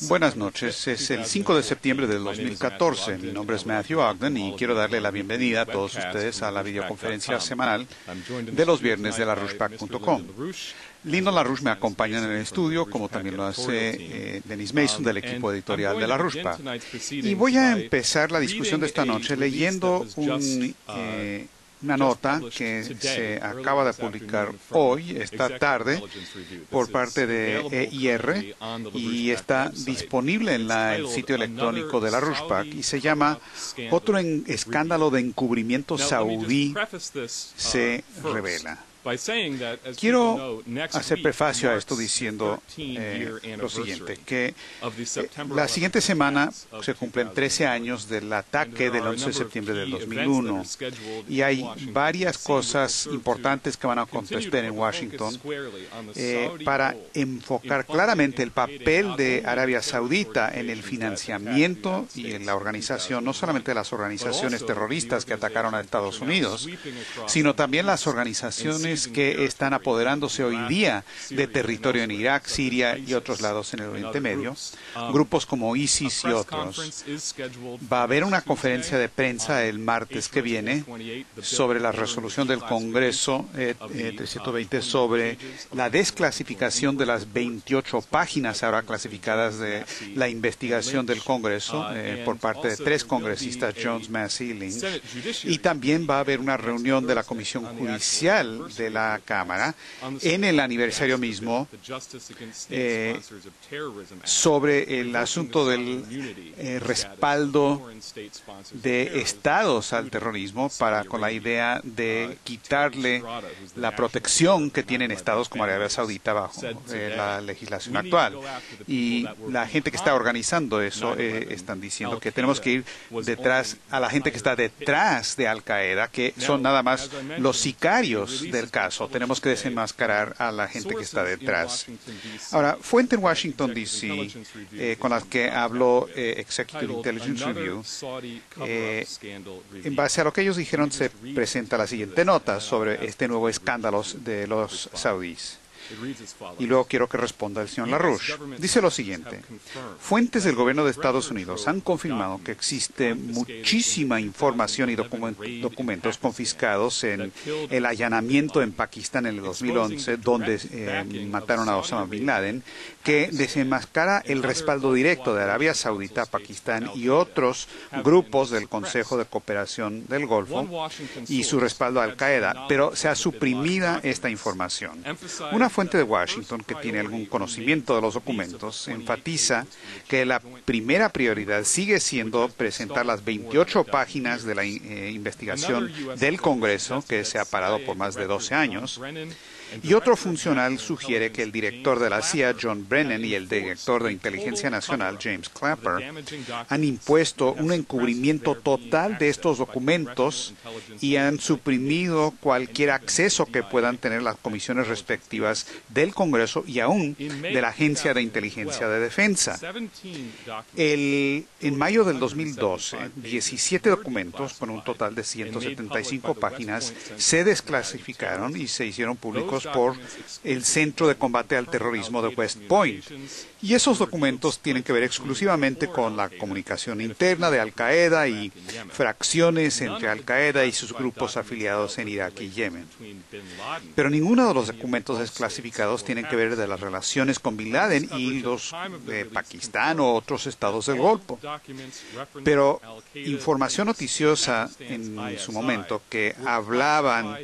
Buenas noches, es el 5 de septiembre del 2014. Mi nombre es Matthew Ogden y quiero darle la bienvenida a todos ustedes a la videoconferencia semanal de los viernes de larouchepac.com. Lino LaRouche me acompaña en el estudio, como también lo hace Dennis Mason del equipo editorial de LaRouchePac. Y voy a empezar la discusión de esta noche leyendo una nota que se acaba de publicar hoy, esta tarde, por parte de EIR y está disponible en el sitio electrónico de LaRouchePac y se llama "Otro escándalo de encubrimiento saudí se revela". Quiero hacer prefacio a esto diciendo lo siguiente, que la siguiente semana se cumplen 13 años del ataque del 11 de septiembre del 2001 y hay varias cosas importantes que van a acontecer en Washington para enfocar claramente el papel de Arabia Saudita en el financiamiento y en la organización, no solamente de las organizaciones terroristas que atacaron a Estados Unidos, sino también las organizaciones que están apoderándose hoy día de territorio en Irak, Siria y otros lados en el Oriente Medio, grupos como ISIS y otros. Va a haber una conferencia de prensa el martes que viene sobre la resolución del Congreso 320 sobre la desclasificación de las 28 páginas ahora clasificadas de la investigación del Congreso por parte de 3 congresistas, Jones, Massey y Lynch. Y también va a haber una reunión de la Comisión Judicial de la Cámara en el aniversario mismo sobre el asunto del respaldo de estados al terrorismo con la idea de quitarle la protección que tienen estados como Arabia Saudita bajo la legislación actual. Y la gente que está organizando eso están diciendo que tenemos que ir detrás a la gente que está detrás de Al Qaeda, que son nada más los sicarios del caso. Tenemos que desenmascarar a la gente que está detrás. Ahora, fuente en Washington, D.C., con las que habló Executive Intelligence Review, en base a lo que ellos dijeron, se presenta la siguiente nota sobre este nuevo escándalo de los saudíes. Y luego quiero que responda el señor LaRouche. Dice lo siguiente: fuentes del gobierno de Estados Unidos han confirmado que existe muchísima información y documentos confiscados en el allanamiento en Pakistán en el 2011, donde mataron a Osama Bin Laden, que desenmascara el respaldo directo de Arabia Saudita a Pakistán y otros grupos del Consejo de Cooperación del Golfo y su respaldo a Al Qaeda, pero se ha suprimida esta información. Una fuente de Washington que tiene algún conocimiento de los documentos enfatiza que la primera prioridad sigue siendo presentar las 28 páginas de la investigación del Congreso, que se ha parado por más de 12 años. Y otro funcional sugiere que el director de la CIA, John Brennan, y el director de Inteligencia Nacional, James Clapper, han impuesto un encubrimiento total de estos documentos y han suprimido cualquier acceso que puedan tener las comisiones respectivas del Congreso y aún de la Agencia de Inteligencia de Defensa. En mayo del 2012, 17 documentos, con un total de 175 páginas, se desclasificaron y se hicieron públicos por el Centro de Combate al Terrorismo de West Point. Y esos documentos tienen que ver exclusivamente con la comunicación interna de Al Qaeda y fracciones entre Al Qaeda y sus grupos afiliados en Irak y Yemen. Pero ninguno de los documentos desclasificados tienen que ver de las relaciones con Bin Laden y los de Pakistán o otros estados del Golfo. Pero información noticiosa en su momento que hablaban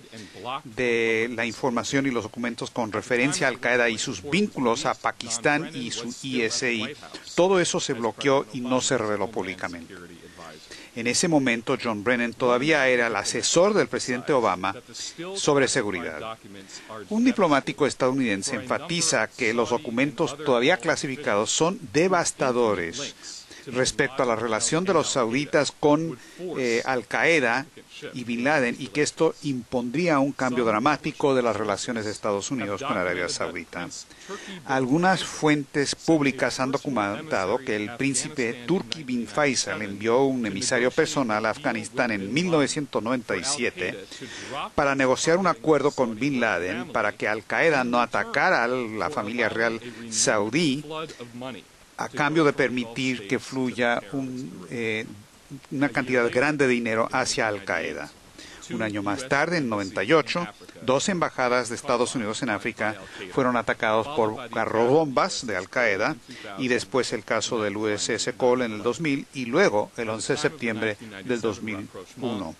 de la información y los documentos con referencia a Al Qaeda y sus vínculos a Pakistán y su ISI, todo eso se bloqueó y no se reveló públicamente. En ese momento, John Brennan todavía era el asesor del presidente Obama sobre seguridad. Un diplomático estadounidense enfatiza que los documentos todavía clasificados son devastadores respecto a la relación de los sauditas con Al Qaeda y Bin Laden, y que esto impondría un cambio dramático de las relaciones de Estados Unidos con Arabia Saudita. Algunas fuentes públicas han documentado que el príncipe Turki bin Faisal envió un emisario personal a Afganistán en 1997 para negociar un acuerdo con Bin Laden para que Al Qaeda no atacara a la familia real saudí a cambio de permitir que fluya una cantidad grande de dinero hacia Al-Qaeda. Un año más tarde, en 98, 2 embajadas de Estados Unidos en África fueron atacados por carrobombas de Al-Qaeda, y después el caso del USS Cole en el 2000 y luego el 11 de septiembre del 2001.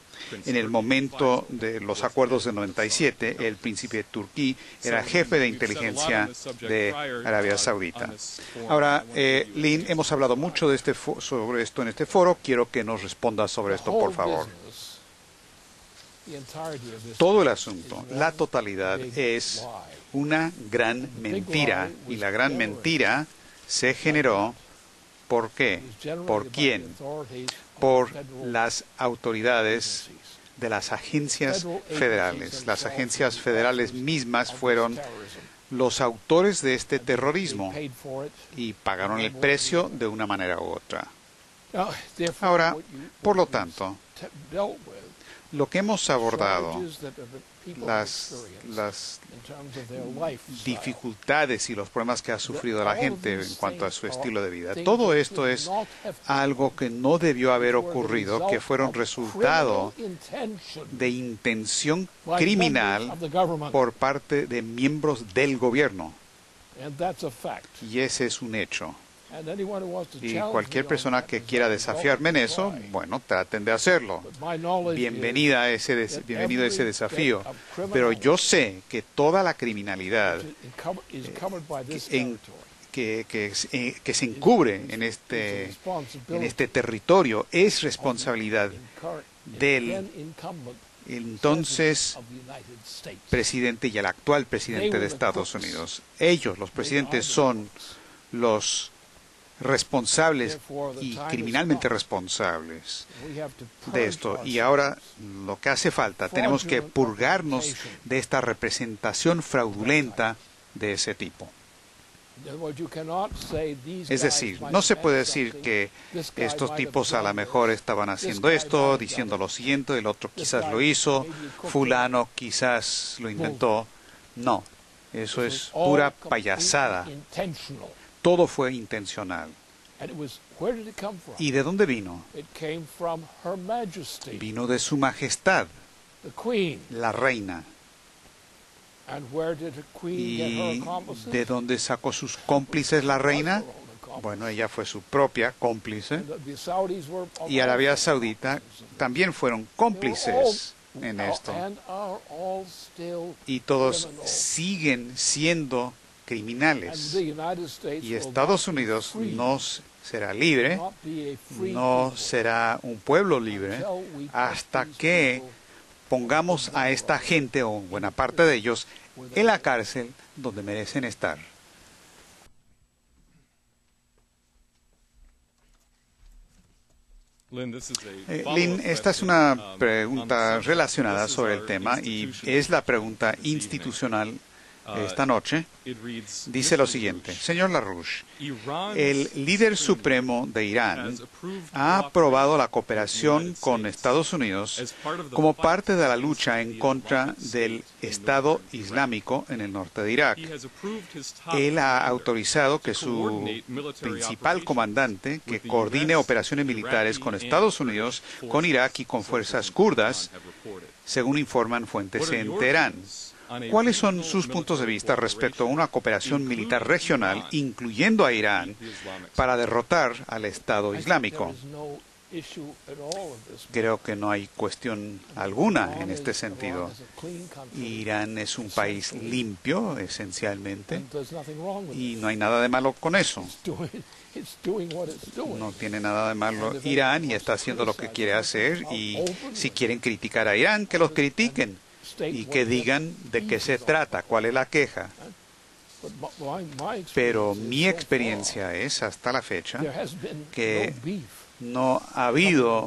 En el momento de los acuerdos de 97, el príncipe turquí era jefe de inteligencia de Arabia Saudita. Ahora, Lynn, hemos hablado mucho de sobre esto en este foro. Quiero que nos responda sobre esto, por favor. Todo el asunto, la totalidad, es una gran mentira, y la gran mentira se generó ¿por qué? ¿Por quién? Por las autoridades de las agencias federales. Las agencias federales mismas fueron los autores de este terrorismo y pagaron el precio de una manera u otra. Ahora, por lo tanto, lo que hemos abordado, las dificultades y los problemas que ha sufrido la gente en cuanto a su estilo de vida, todo esto es algo que no debió haber ocurrido, que fueron resultado de intención criminal por parte de miembros del gobierno. Y ese es un hecho. Y cualquier persona que quiera desafiarme en eso, bueno, traten de hacerlo. Bienvenido a ese desafío. Pero yo sé que toda la criminalidad que se encubre en este territorio es responsabilidad del entonces presidente y el actual presidente de Estados Unidos. Ellos, los presidentes, son los responsables y criminalmente responsables de esto. Y ahora lo que hace falta, tenemos que purgarnos de esta representación fraudulenta de ese tipo. Es decir, no se puede decir que estos tipos a lo mejor estaban haciendo esto, diciendo lo siguiente, el otro quizás lo hizo, fulano quizás lo inventó. No, eso es pura payasada. Todo fue intencional. ¿Y de dónde vino? Vino de su majestad, la reina. ¿Y de dónde sacó sus cómplices la reina? Bueno, ella fue su propia cómplice. Y Arabia Saudita también fueron cómplices en esto. Y todos siguen siendo criminales. Y Estados Unidos no será libre, no será un pueblo libre, hasta que pongamos a esta gente, o buena parte de ellos, en la cárcel donde merecen estar. Lynn, esta es una pregunta relacionada sobre el tema, y es la pregunta institucional esta noche. Dice lo siguiente: Señor LaRouche, el líder supremo de Irán ha aprobado la cooperación con Estados Unidos como parte de la lucha en contra del Estado Islámico en el norte de Irak. Él ha autorizado que su principal comandante, que coordine operaciones militares con Estados Unidos, con Irak y con fuerzas kurdas, según informan fuentes en Teherán. ¿Cuáles son sus puntos de vista respecto a una cooperación militar regional, incluyendo a Irán, para derrotar al Estado Islámico? Creo que no hay cuestión alguna en este sentido. Irán es un país limpio, esencialmente, y no hay nada de malo con eso. No tiene nada de malo Irán, y está haciendo lo que quiere hacer, y si quieren criticar a Irán, que los critiquen. Y que digan de qué se trata, cuál es la queja. Pero mi experiencia es, hasta la fecha, que no ha habido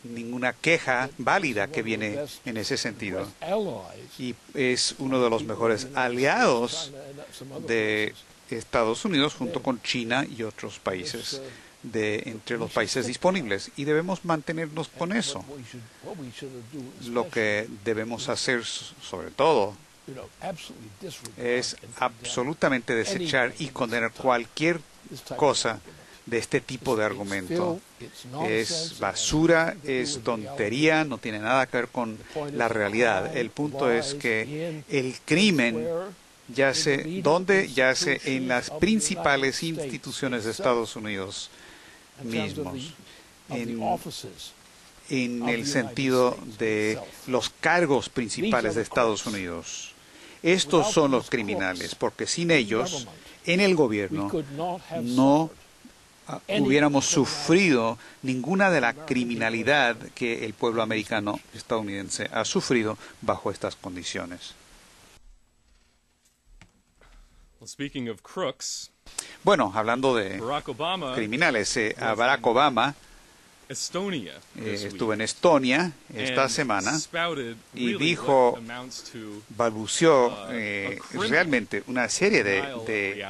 ninguna queja válida que viene en ese sentido. Y es uno de los mejores aliados de Estados Unidos, junto con China y otros países entre los países disponibles, y debemos mantenernos con eso. Lo que debemos hacer, sobre todo, es absolutamente desechar y condenar cualquier cosa de este tipo de argumento. Es basura, es tontería, no tiene nada que ver con la realidad. El punto es que el crimen yace, ¿dónde yace? En las principales instituciones de Estados Unidos mismos, en el sentido de los cargos principales de Estados Unidos. Estos son los criminales, porque sin ellos, en el gobierno, no hubiéramos sufrido ninguna de la criminalidad que el pueblo americano estadounidense ha sufrido bajo estas condiciones. Bueno, hablando de criminales, a Barack Obama estuvo en Estonia esta semana y dijo, balbuceó realmente una serie de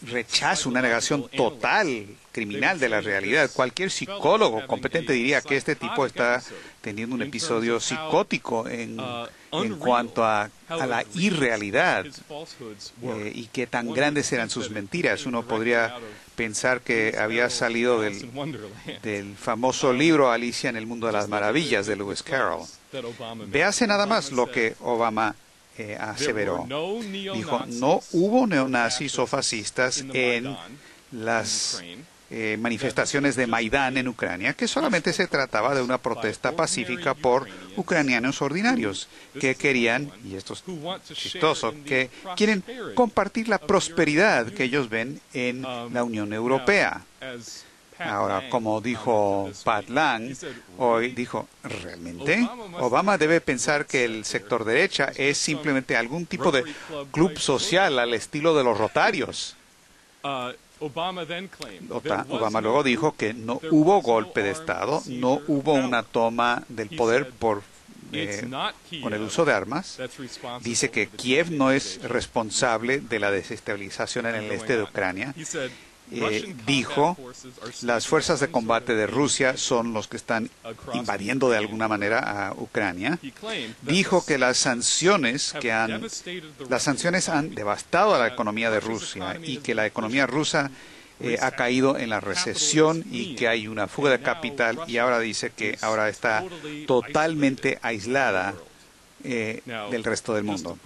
rechazo, una negación total, criminal de la realidad. Cualquier psicólogo competente diría que este tipo está teniendo un episodio psicótico en cuanto a la irrealidad y qué tan grandes eran sus mentiras. Uno podría pensar que había salido del famoso libro Alicia en el Mundo de las Maravillas de Lewis Carroll. Véase nada más lo que Obama aseveró. Dijo, no hubo neonazis o fascistas en las manifestaciones de Maidán en Ucrania, que solamente se trataba de una protesta pacífica por ucranianos ordinarios que querían, y esto es chistoso, que quieren compartir la prosperidad que ellos ven en la Unión Europea. Ahora, como dijo Pat Lang, hoy dijo, ¿realmente? Obama debe pensar que el sector derecha es simplemente algún tipo de club social al estilo de los Rotarios. Obama luego dijo que no hubo golpe de Estado, no hubo una toma del poder con el uso de armas. Dice que Kiev no es responsable de la desestabilización en el este de Ucrania. Dijo, las fuerzas de combate de Rusia son los que están invadiendo de alguna manera a Ucrania. Dijo que las sanciones han devastado a la economía de Rusia y que la economía rusa ha caído en la recesión y que hay una fuga de capital, y ahora dice que ahora está totalmente aislada del resto del mundo.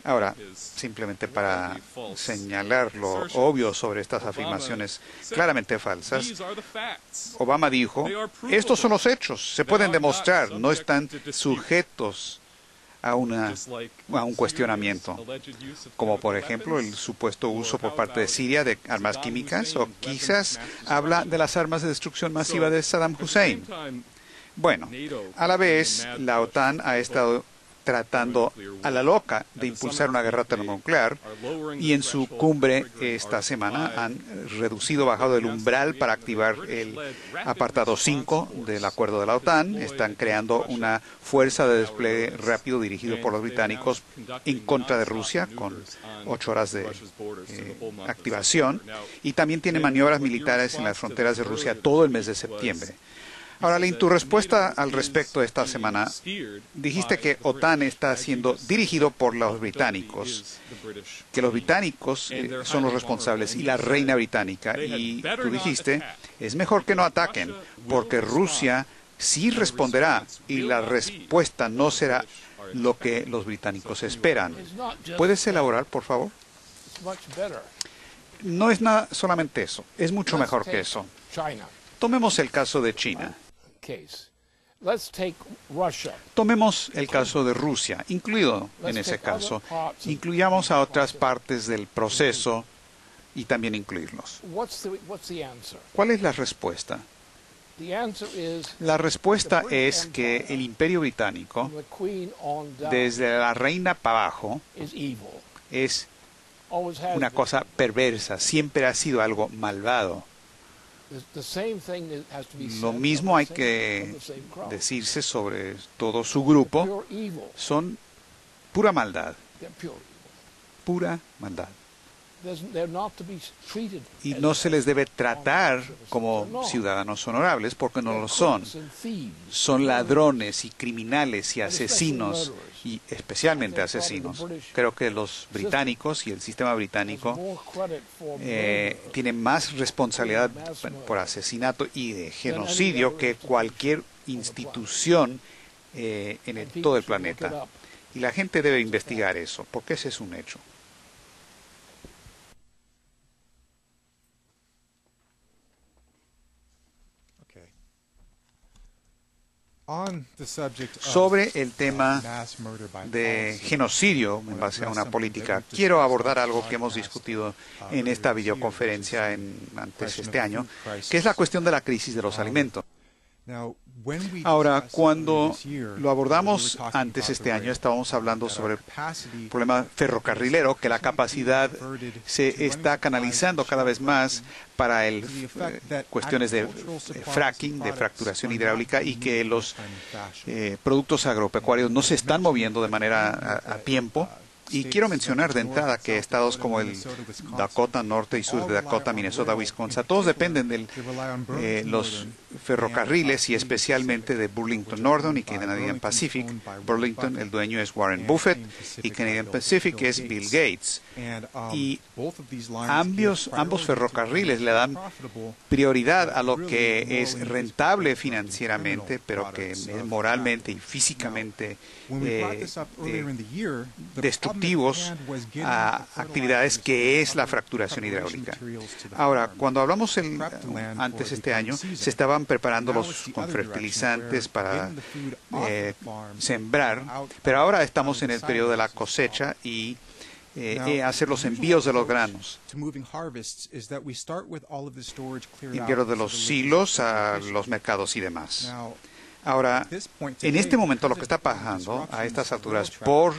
Ahora, simplemente para señalar lo obvio sobre estas afirmaciones claramente falsas, Obama dijo, estos son los hechos, se pueden demostrar, no están sujetos a un cuestionamiento, como por ejemplo el supuesto uso por parte de Siria de armas químicas, o quizás habla de las armas de destrucción masiva de Saddam Hussein. Bueno, a la vez, la OTAN ha estado tratando a la loca de impulsar una guerra termonuclear, y en su cumbre esta semana han bajado el umbral para activar el apartado 5 del acuerdo de la OTAN. Están creando una fuerza de despliegue rápido dirigido por los británicos en contra de Rusia, con 8 horas de activación, y también tiene maniobras militares en las fronteras de Rusia todo el mes de septiembre. Ahora, en tu respuesta al respecto esta semana, dijiste que OTAN está siendo dirigido por los británicos, que los británicos son los responsables y la reina británica, y tú dijiste, es mejor que no ataquen, porque Rusia sí responderá y la respuesta no será lo que los británicos esperan. ¿Puedes elaborar, por favor? No es nada solamente eso, es mucho mejor que eso. Tomemos el caso de China. Tomemos el caso de Rusia, incluido en ese caso. Incluyamos a otras partes del proceso y también incluirlos. ¿Cuál es la respuesta? La respuesta es que el Imperio Británico, desde la reina para abajo, es una cosa perversa, siempre ha sido algo malvado. Lo mismo hay que decirse sobre todo su grupo. Son pura maldad. Pura maldad. y no se les debe tratar como ciudadanos honorables porque no lo son. Son ladrones y criminales y asesinos, y especialmente asesinos. Creo que los británicos y el sistema británico tienen más responsabilidad por asesinato y de genocidio que cualquier institución en todo el planeta. Y la gente debe investigar eso, porque ese es un hecho. Sobre el tema de genocidio en base a una política, quiero abordar algo que hemos discutido en esta videoconferencia antes este año, que es la cuestión de la crisis de los alimentos. Ahora, cuando lo abordamos antes este año, estábamos hablando sobre el problema ferrocarrilero, que la capacidad se está canalizando cada vez más para cuestiones de fracking, de fracturación hidráulica, y que los productos agropecuarios no se están moviendo de manera a tiempo. Y quiero mencionar de entrada que estados como el Dakota Norte y Sur de Dakota, Minnesota, Wisconsin, todos dependen de los ferrocarriles y especialmente de Burlington Northern y Canadian Pacific. Burlington, el dueño es Warren Buffett, y Canadian Pacific es Bill Gates. Y ambos ferrocarriles le dan prioridad a lo que es rentable financieramente, pero que es moralmente y físicamente destructivos a actividades que es la fracturación hidráulica. Ahora, cuando hablamos antes este año, se estaban preparando con fertilizantes para sembrar, pero ahora estamos en el periodo de la cosecha y hacer los envíos de los granos. Envíos de los silos a los mercados y demás. Ahora, en este momento lo que está pasando a estas alturas, por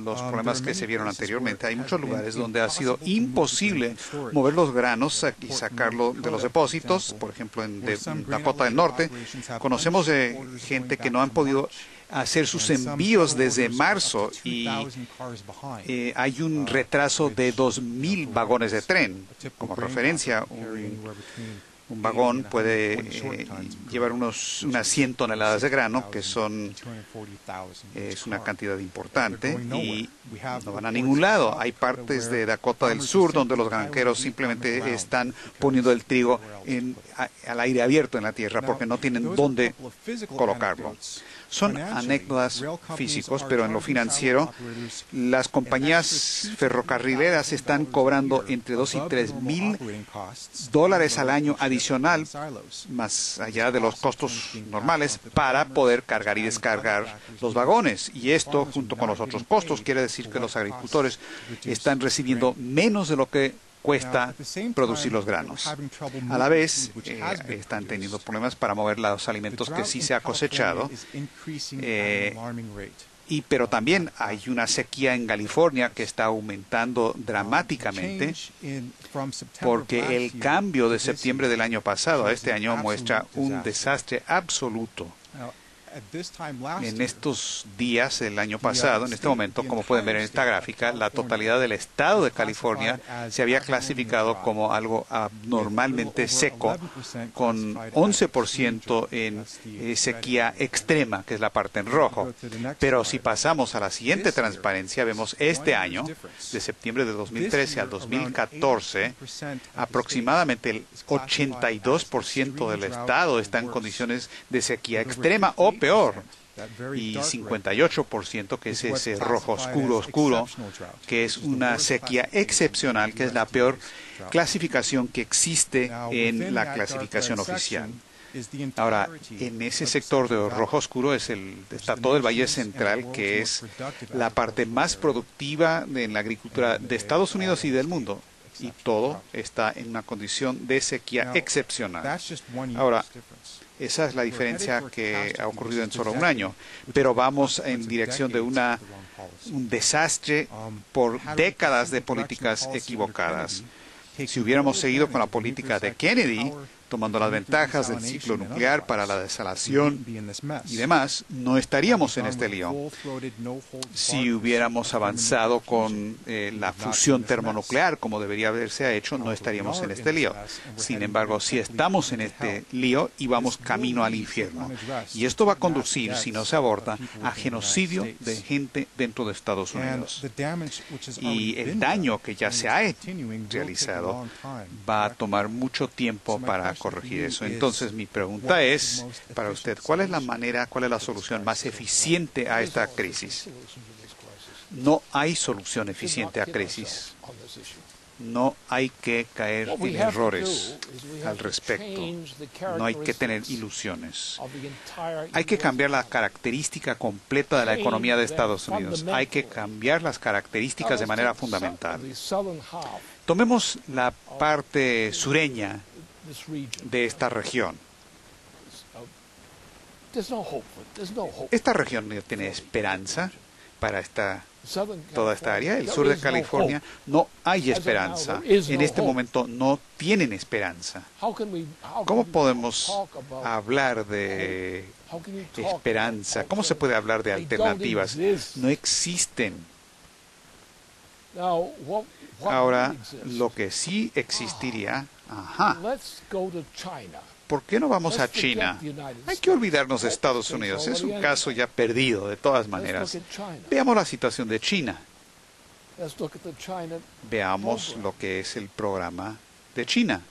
los problemas que se vieron anteriormente, hay muchos lugares donde ha sido imposible mover los granos y sacarlo de los depósitos. Por ejemplo, en Dakota del Norte, conocemos de gente que no han podido hacer sus envíos desde marzo y hay un retraso de 2,000 vagones de tren. Como referencia, un vagón puede llevar unas 100 toneladas de grano, que es una cantidad importante, y no van a ningún lado. Hay partes de Dakota del Sur donde los granjeros simplemente están poniendo el trigo al aire abierto en la tierra porque no tienen dónde colocarlo. Son anécdotas físicos, pero en lo financiero, las compañías ferrocarrileras están cobrando entre 2 y 3 mil dólares al año adicional, más allá de los costos normales, para poder cargar y descargar los vagones. Y esto, junto con los otros costos, quiere decir que los agricultores están recibiendo menos de lo que cuesta producir los granos. A la vez, están teniendo problemas para mover los alimentos que sí se ha cosechado, pero también hay una sequía en California que está aumentando dramáticamente, porque el cambio de septiembre del año pasado a este año muestra un desastre absoluto. En estos días del año pasado, en este momento, como pueden ver en esta gráfica, la totalidad del estado de California se había clasificado como algo abnormalmente seco, con 11% en sequía extrema, que es la parte en rojo. Pero si pasamos a la siguiente transparencia, vemos este año, de septiembre de 2013 al 2014, aproximadamente el 82% del estado está en condiciones de sequía extrema o peor, y 58% que es ese rojo oscuro, que es una sequía excepcional, que es la peor clasificación que existe en la clasificación oficial. Ahora, en ese sector de rojo oscuro está todo el Valle Central, que es la parte más productiva en la agricultura de Estados Unidos y del mundo, y todo está en una condición de sequía excepcional. Ahora, esa es la diferencia que ha ocurrido en solo un año, pero vamos en dirección de un desastre por décadas de políticas equivocadas. Si hubiéramos seguido con la política de Kennedy, tomando las ventajas del ciclo nuclear para la desalación y demás, no estaríamos en este lío. Si hubiéramos avanzado con la fusión termonuclear, como debería haberse hecho, no estaríamos en este lío. Sin embargo, si estamos en este lío y vamos camino al infierno. Y esto va a conducir, si no se aborda, a genocidio de gente dentro de Estados Unidos. Y el daño que ya se ha realizado va a tomar mucho tiempo para corregir eso. Entonces, mi pregunta es para usted, ¿cuál es la manera, cuál es la solución más eficiente a esta crisis? No hay solución eficiente a crisis. No hay que caer en errores al respecto. No hay que tener ilusiones. Hay que cambiar la característica completa de la economía de Estados Unidos. Hay que cambiar las características de manera fundamental. Tomemos la parte sureña de esta región. Esta región no tiene esperanza para toda esta área. El sur de California no hay esperanza. En este momento no tienen esperanza. ¿Cómo podemos hablar de esperanza? ¿Cómo se puede hablar de alternativas? No existen. Ahora, lo que sí existiría, ¿por qué no vamos a China? Hay que olvidarnos de Estados Unidos. Es un caso ya perdido, de todas maneras. Veamos la situación de China. Veamos lo que es el programa de China.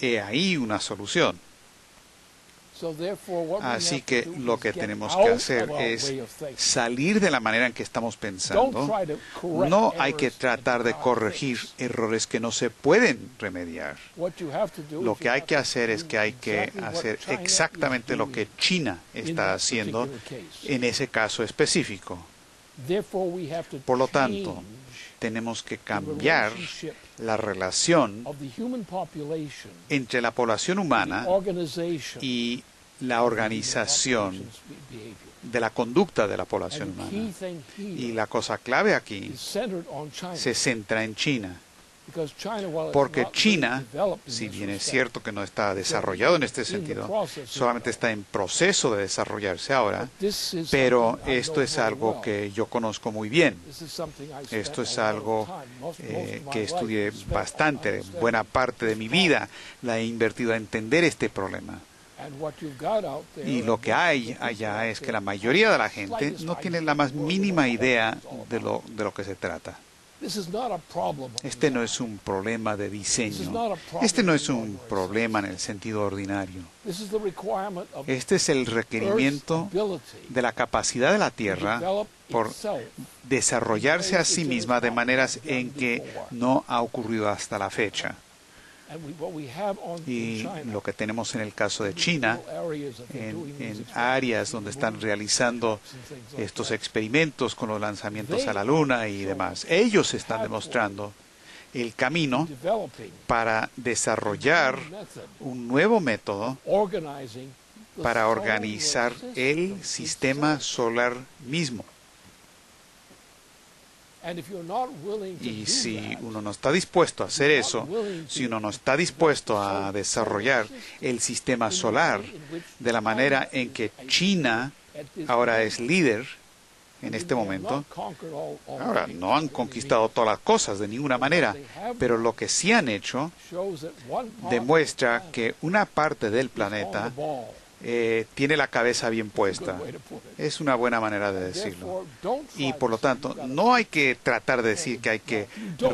He ahí una solución. Así que lo que tenemos que hacer es salir de la manera en que estamos pensando. No hay que tratar de corregir errores que no se pueden remediar. Lo que hay que hacer es que hay que hacer exactamente lo que China está haciendo en ese caso específico. Por lo tanto, tenemos que cambiar la relación entre la población humana y la organización de la conducta de la población humana. Y la cosa clave aquí se centra en China. Porque China, si bien es cierto que no está desarrollado en este sentido, solamente está en proceso de desarrollarse ahora, pero esto es algo que yo conozco muy bien. Esto es algo que estudié bastante, buena parte de mi vida la he invertido a entender este problema. Y lo que hay allá es que la mayoría de la gente no tiene la más mínima idea de lo que se trata. Este no es un problema de diseño. Este no es un problema en el sentido ordinario. Este es el requerimiento de la capacidad de la Tierra por desarrollarse a sí misma de maneras en que no ha ocurrido hasta la fecha. Y lo que tenemos en el caso de China, en áreas donde están realizando estos experimentos con los lanzamientos a la Luna y demás, ellos están demostrando el camino para desarrollar un nuevo método para organizar el sistema solar mismo. Y si uno no está dispuesto a hacer eso, si uno no está dispuesto a desarrollar el sistema solar de la manera en que China ahora es líder en este momento, ahora no han conquistado todas las cosas de ninguna manera, pero lo que sí han hecho demuestra que una parte del planeta tiene la cabeza bien puesta. Es una buena manera de decirlo. Y por lo tanto, no hay que tratar de decir que hay que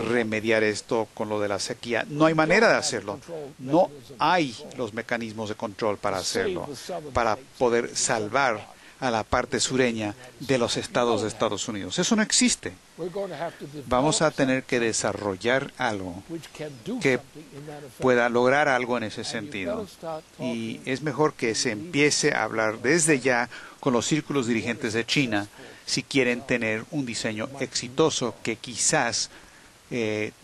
remediar esto con lo de la sequía. No hay manera de hacerlo. No hay los mecanismos de control para hacerlo, para poder salvar a la parte sureña de los estados de Estados Unidos. Eso no existe. Vamos a tener que desarrollar algo que pueda lograr algo en ese sentido. Y es mejor que se empiece a hablar desde ya con los círculos dirigentes de China si quieren tener un diseño exitoso que quizás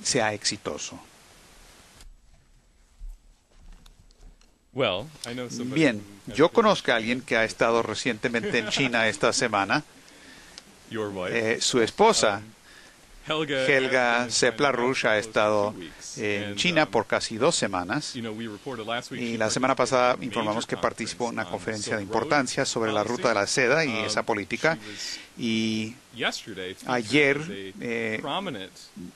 sea exitoso. Bien, yo conozco a alguien que ha estado recientemente en China esta semana. Su esposa Helga Sepla-Rush ha estado en China por casi 2 semanas y la semana pasada informamos que participó en una conferencia de importancia sobre la ruta de la seda y esa política, y ayer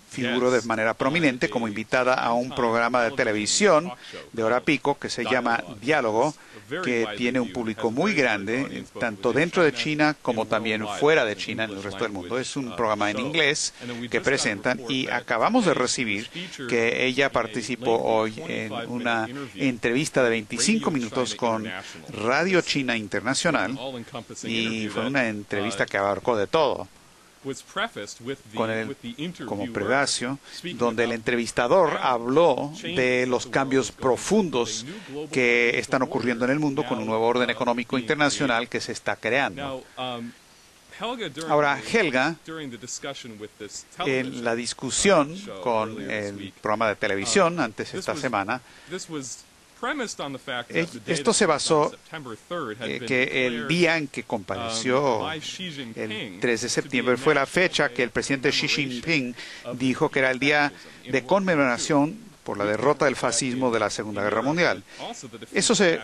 figuró de manera prominente como invitada a un programa de televisión de hora pico que se llama Diálogo, que tiene un público muy grande, tanto dentro de China como también fuera de China, en el resto del mundo. Es un programa en inglés que presentan, y acabamos de recibir que ella participó hoy en una entrevista de 25 minutos con Radio China Internacional, y fue una entrevista que abarcó de todo, como prefacio, donde el entrevistador habló de los cambios profundos que están ocurriendo en el mundo con un nuevo orden económico internacional que se está creando. Ahora, Helga, en la discusión con el programa de televisión antes esta semana, esto se basó que el día en que compareció, el 3 de septiembre, fue la fecha que el presidente Xi Jinping dijo que era el día de conmemoración por la derrota del fascismo de la Segunda Guerra Mundial. Eso se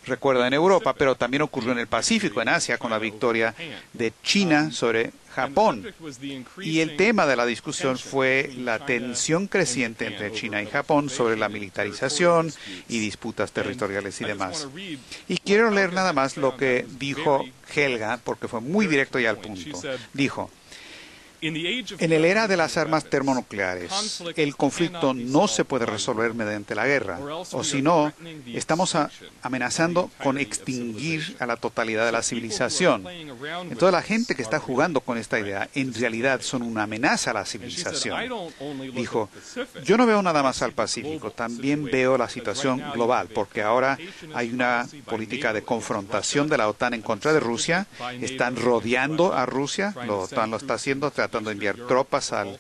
recuerda en Europa, pero también ocurrió en el Pacífico, en Asia, con la victoria de China sobre Japón. Y el tema de la discusión fue la tensión creciente entre China y Japón sobre la militarización y disputas territoriales y demás. Y quiero leer nada más lo que dijo Helga, porque fue muy directo y al punto. Dijo: en el era de las armas termonucleares, el conflicto no se puede resolver mediante la guerra, o si no, estamos amenazando con extinguir a la totalidad de la civilización. Entonces, la gente que está jugando con esta idea, en realidad son una amenaza a la civilización. Dijo: yo no veo nada más al Pacífico, también veo la situación global, porque ahora hay una política de confrontación de la OTAN en contra de Rusia, están rodeando a Rusia, la OTAN lo está haciendo, tratando de enviar tropas al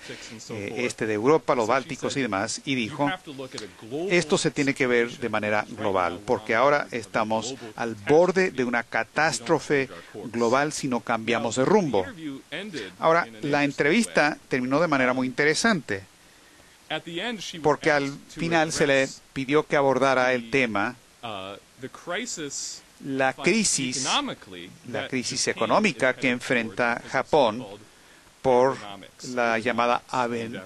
este de Europa, los Bálticos y demás, y dijo: esto se tiene que ver de manera global, porque ahora estamos al borde de una catástrofe global si no cambiamos de rumbo. Ahora, la entrevista terminó de manera muy interesante, porque al final se le pidió que abordara el tema la crisis económica que enfrenta Japón por la llamada Abe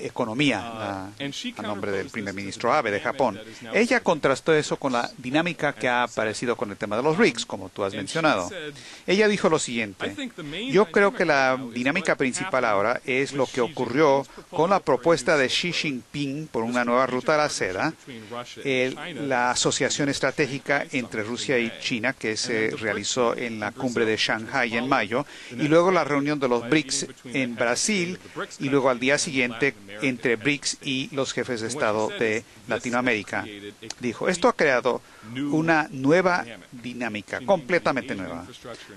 economía, a nombre del primer ministro Abe de Japón. Ella contrastó eso con la dinámica que ha aparecido con el tema de los BRICS, como tú has mencionado. Ella dijo lo siguiente: yo creo que la dinámica principal ahora es lo que ocurrió con la propuesta de Xi Jinping por una nueva ruta de la seda, la asociación estratégica entre Rusia y China que se realizó en la cumbre de Shanghái en mayo, y luego la reunión de los BRICS en Brasil, y luego al día siguiente entre BRICS y los jefes de Estado de Latinoamérica. Dijo: esto ha creado una nueva dinámica, completamente nueva.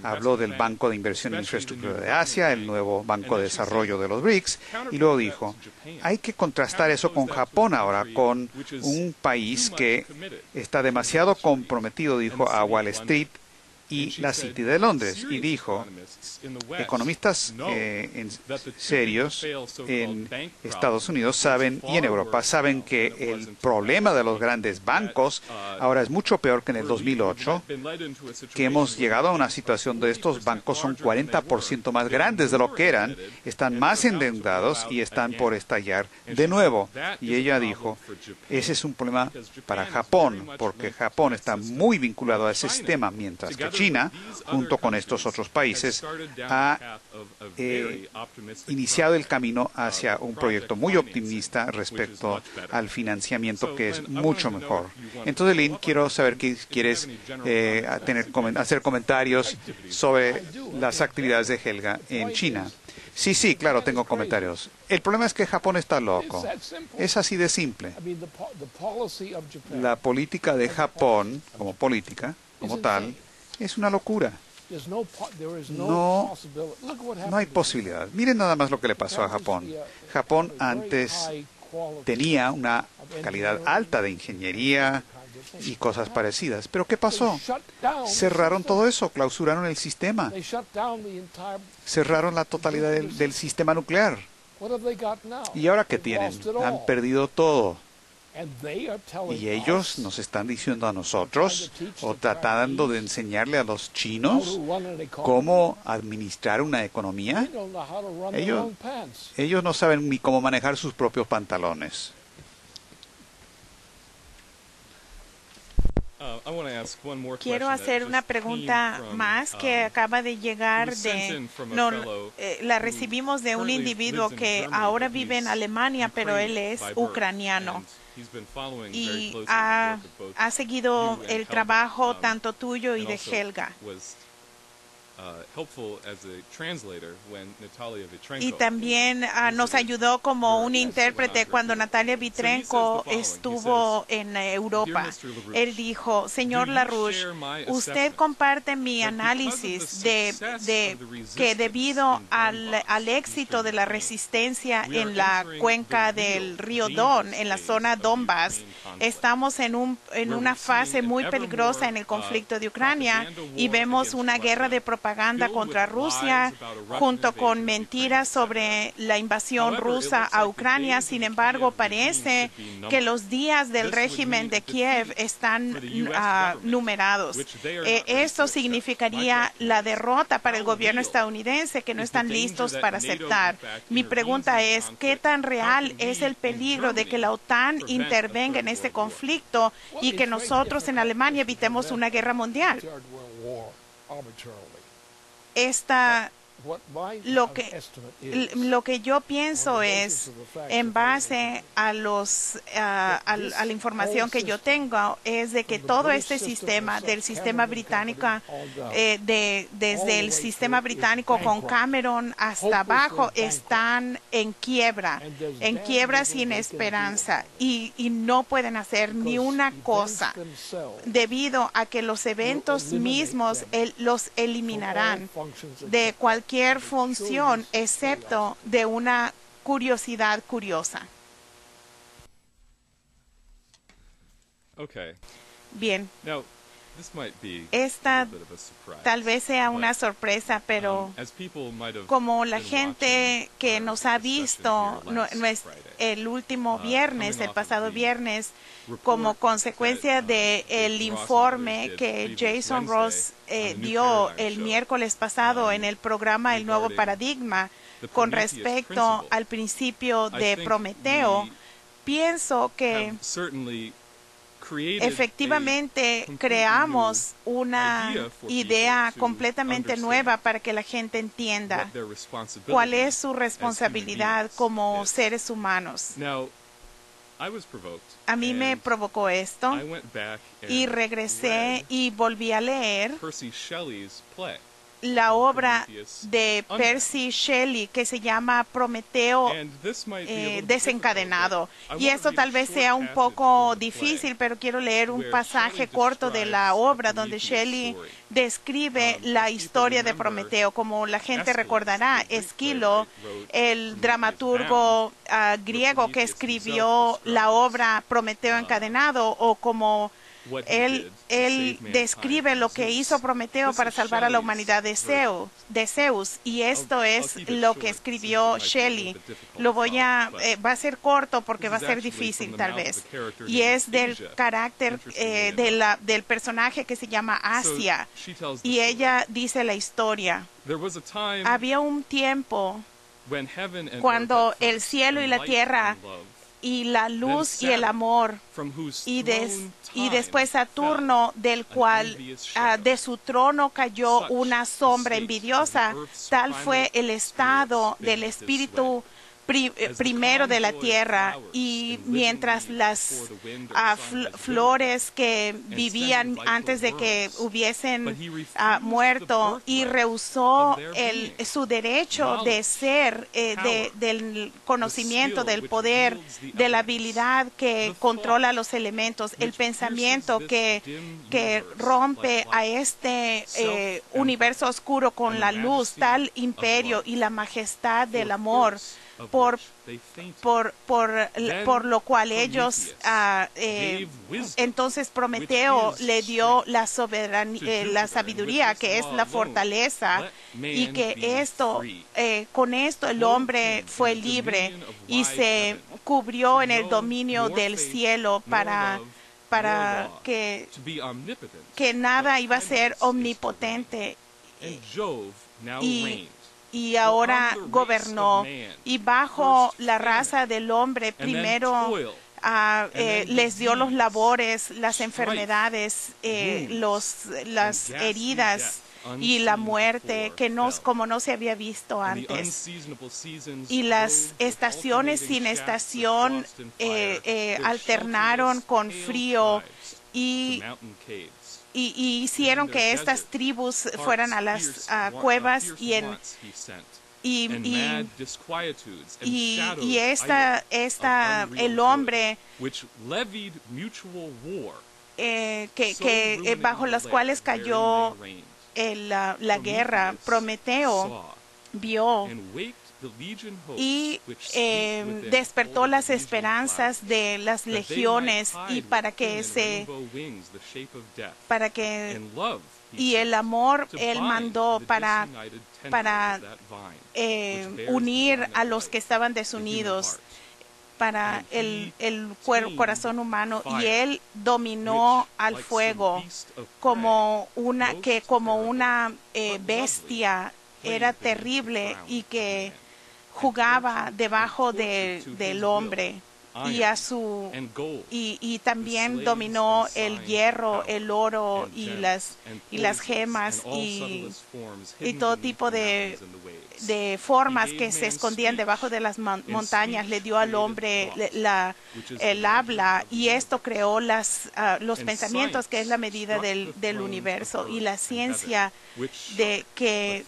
Habló del Banco de Inversión en Infraestructura de Asia, el nuevo Banco de Desarrollo de los BRICS, y luego dijo: hay que contrastar eso con Japón ahora, con un país que está demasiado comprometido, dijo, a Wall Street y la City de Londres, y dijo: economistas serios en Estados Unidos saben, y en Europa saben, que el problema de los grandes bancos ahora es mucho peor que en el 2008, que hemos llegado a una situación de estos bancos son 40% más grandes de lo que eran, están más endeudados y están por estallar de nuevo. Y ella dijo: ese es un problema para Japón, porque Japón está muy vinculado a ese sistema, mientras que China, junto con estos otros países, ha iniciado el camino hacia un proyecto muy optimista respecto al financiamiento, que es mucho mejor. Entonces, Lynn, quiero saber que quieres hacer comentarios sobre las actividades de Helga en China. Sí, claro, tengo comentarios. El problema es que Japón está loco. Es así de simple. La política de Japón, como política, como tal, es una locura. No hay posibilidad. Miren nada más lo que le pasó a Japón. Japón antes tenía una calidad alta de ingeniería, y cosas parecidas. Pero ¿qué pasó? Cerraron todo eso, clausuraron el sistema, cerraron la totalidad del sistema nuclear. ¿Y ahora qué tienen? Han perdido todo. Y ellos nos están diciendo a nosotros, o tratando de enseñarle a los chinos cómo administrar una economía. Ellos no saben ni cómo manejar sus propios pantalones. Quiero hacer una pregunta más que acaba de llegar la recibimos de un individuo que ahora vive en Alemania, pero él es ucraniano y ha seguido el trabajo tanto tuyo y de Helga. Y también nos ayudó como un intérprete cuando Natalia Vitrenko estuvo en Europa. Él dijo: Señor LaRouche, usted comparte mi análisis de que debido al éxito de la resistencia en la cuenca del río Don, en la zona Donbass, estamos en una fase muy peligrosa en el conflicto de Ucrania y vemos una guerra de propaganda contra Rusia, junto con mentiras sobre la invasión rusa a Ucrania. Sin embargo, parece que los días del régimen de Kiev están numerados. Esto significaría la derrota para el gobierno estadounidense, que no están listos para aceptar. Mi pregunta es: ¿qué tan real es el peligro de que la OTAN intervenga en este conflicto y que nosotros en Alemania evitemos una guerra mundial? Lo que yo pienso es, en base a la información que yo tengo, es de que todo este sistema del sistema británico, desde el sistema británico con Cameron hasta abajo, están en quiebra sin esperanza, y no pueden hacer ni una cosa debido a que los eventos mismos los eliminarán de cualquier función, excepto de una curiosidad curiosa. Bien. Esta tal vez sea una sorpresa, pero como la gente que nos ha visto el último viernes, el pasado viernes, como consecuencia del informe que Jason Ross dio el miércoles pasado en el programa El Nuevo Paradigma con respecto al principio de Prometeo, pienso que efectivamente creamos una idea completamente nueva para que la gente entienda cuál es su responsabilidad como seres humanos. A mí me provocó esto y regresé y volví a leer la obra de Percy Shelley que se llama Prometeo desencadenado. Y esto tal vez sea un poco difícil, pero quiero leer un pasaje corto de la obra donde Shelley describe la historia de Prometeo. Como la gente recordará, Esquilo, el dramaturgo griego que escribió la obra Prometeo encadenado, o como él describe lo que hizo Prometeo para salvar a la humanidad de Zeus, y esto es lo que escribió Shelley. Va a ser corto porque va a ser difícil tal vez, y es del carácter del personaje que se llama Asia, y ella dice la historia. Había un tiempo cuando el cielo y la tierra y la luz y el amor, y después Saturno, del cual de su trono cayó una sombra envidiosa. Tal fue el estado del espíritu primero de la tierra, y mientras las flores que vivían antes de que hubiesen muerto, y rehusó su derecho de ser, del conocimiento, del poder, de la habilidad que controla los elementos, el pensamiento que rompe a este universo oscuro con la luz, tal imperio y la majestad del amor por lo cual ellos, entonces Prometeo le dio la sabiduría, que es la fortaleza, y que con esto el hombre fue libre y se cubrió en el dominio del cielo para que nada iba a ser omnipotente. Y ahora gobernó, y bajo la raza del hombre primero les dio los labores, las enfermedades, las heridas y la muerte como no se había visto antes. Y las estaciones sin estación alternaron con frío y hicieron que estas tribus fueran a las cuevas el hombre bajo las cuales cayó la guerra, Prometeo vio y despertó las esperanzas de las legiones, y y el amor él mandó para unir a los que estaban desunidos, para el corazón humano, y él dominó al fuego como una bestia. Era terrible, y que jugaba debajo del hombre, y también dominó el hierro, el oro y las gemas y todo tipo de formas que se escondían debajo de las montañas. Le dio al hombre el habla, y esto creó los pensamientos, que es la medida del universo, y la ciencia de que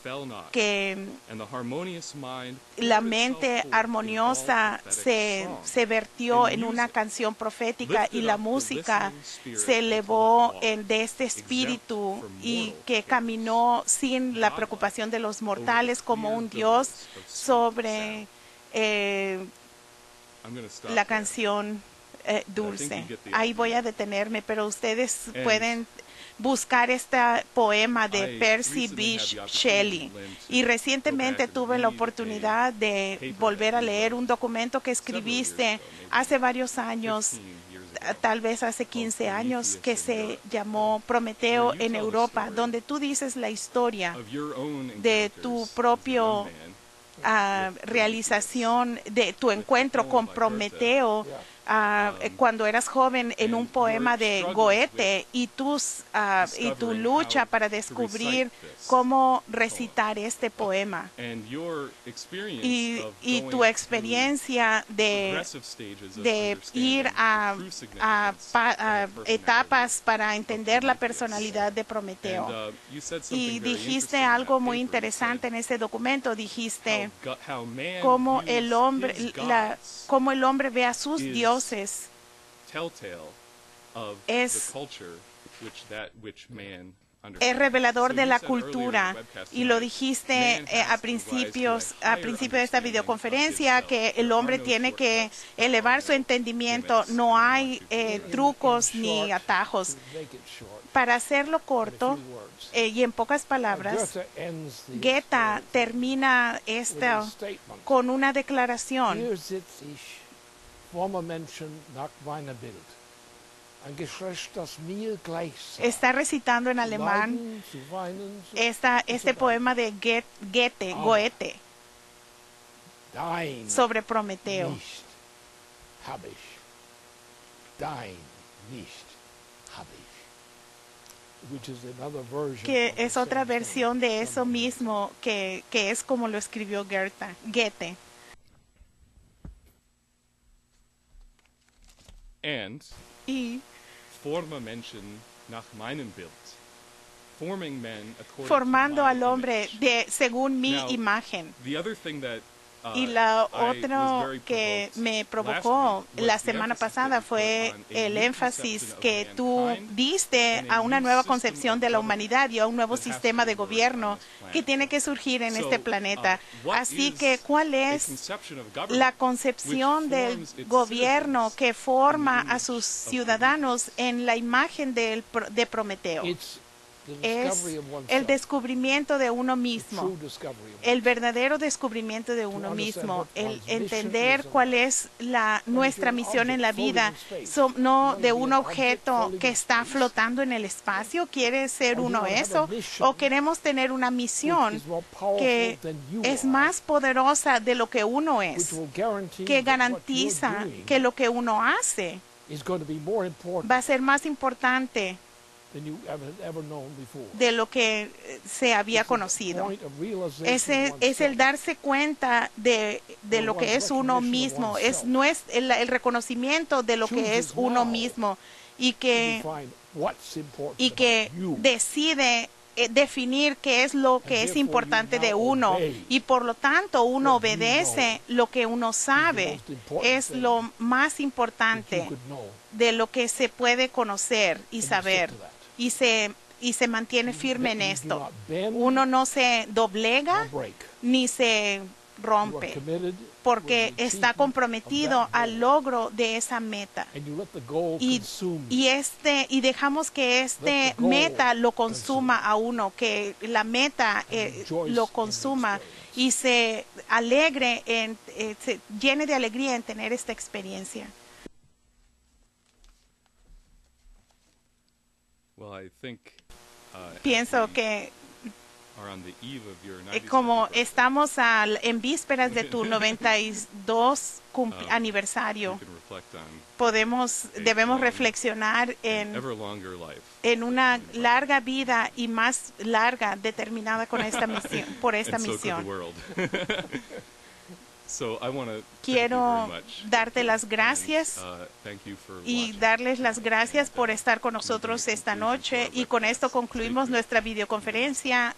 la mente armoniosa se vertió en una canción profética, y la música se elevó de este espíritu, y que caminó sin la preocupación de los mortales, como un Dios sobre la canción dulce. Ahí voy a detenerme, pero ustedes pueden buscar este poema de Percy Bysshe Shelley. Y recientemente tuve la oportunidad de volver a leer un documento que escribiste hace varios años, tal vez hace 15 años, que se llamó Prometeo en Europa, donde tú dices la historia de tu propio realización, de tu encuentro con Prometeo cuando eras joven, en un poema de Goethe, y tu lucha para descubrir cómo recitar este poema, y tu experiencia de ir a etapas para entender la personalidad de Prometeo. Y dijiste algo muy interesante en ese documento. Dijiste cómo el hombre ve a sus dioses. Es revelador de la cultura, y lo dijiste a principio de esta videoconferencia, que el hombre tiene que elevar su entendimiento. No hay trucos ni atajos. Para hacerlo corto y en pocas palabras, Goethe termina esto con una declaración. Está recitando en alemán este poema de Goethe sobre Prometeo, que es otra versión de eso mismo, que es como lo escribió Goethe. Y formando al hombre según mi imagen. Y la otra que me provocó la semana pasada fue el énfasis que tú diste a una nueva concepción de la humanidad y a un nuevo sistema de gobierno que tiene que surgir en este planeta. Así que, ¿cuál es la concepción del gobierno que forma a sus ciudadanos en la imagen de Prometeo? Es el descubrimiento de uno mismo, el verdadero descubrimiento de uno mismo, el entender cuál es nuestra misión en la vida, no de un objeto que está flotando en el espacio. ¿Quiere ser uno eso? ¿O queremos tener una misión que es más poderosa de lo que uno es, que garantiza que lo que uno hace va a ser más importante de lo que se había conocido? Ese es el darse cuenta de lo que es uno mismo, no es el reconocimiento de lo que es uno mismo y que decide definir qué es lo que es importante de uno, y por lo tanto uno obedece lo que uno sabe es lo más importante de lo que se puede conocer y saber, y se mantiene firme en esto. Uno no se doblega ni se rompe, porque está comprometido al logro de esa meta. Y dejamos que meta lo consuma a uno, que la meta lo consuma y se llene de alegría en tener esta experiencia. Pienso que como estamos en vísperas de tu 92 aniversario, debemos reflexionar en una larga vida y más larga, determinada con esta misión, por esta misión. Quiero darte las gracias y darles las gracias por estar con nosotros esta noche, y con esto concluimos nuestra videoconferencia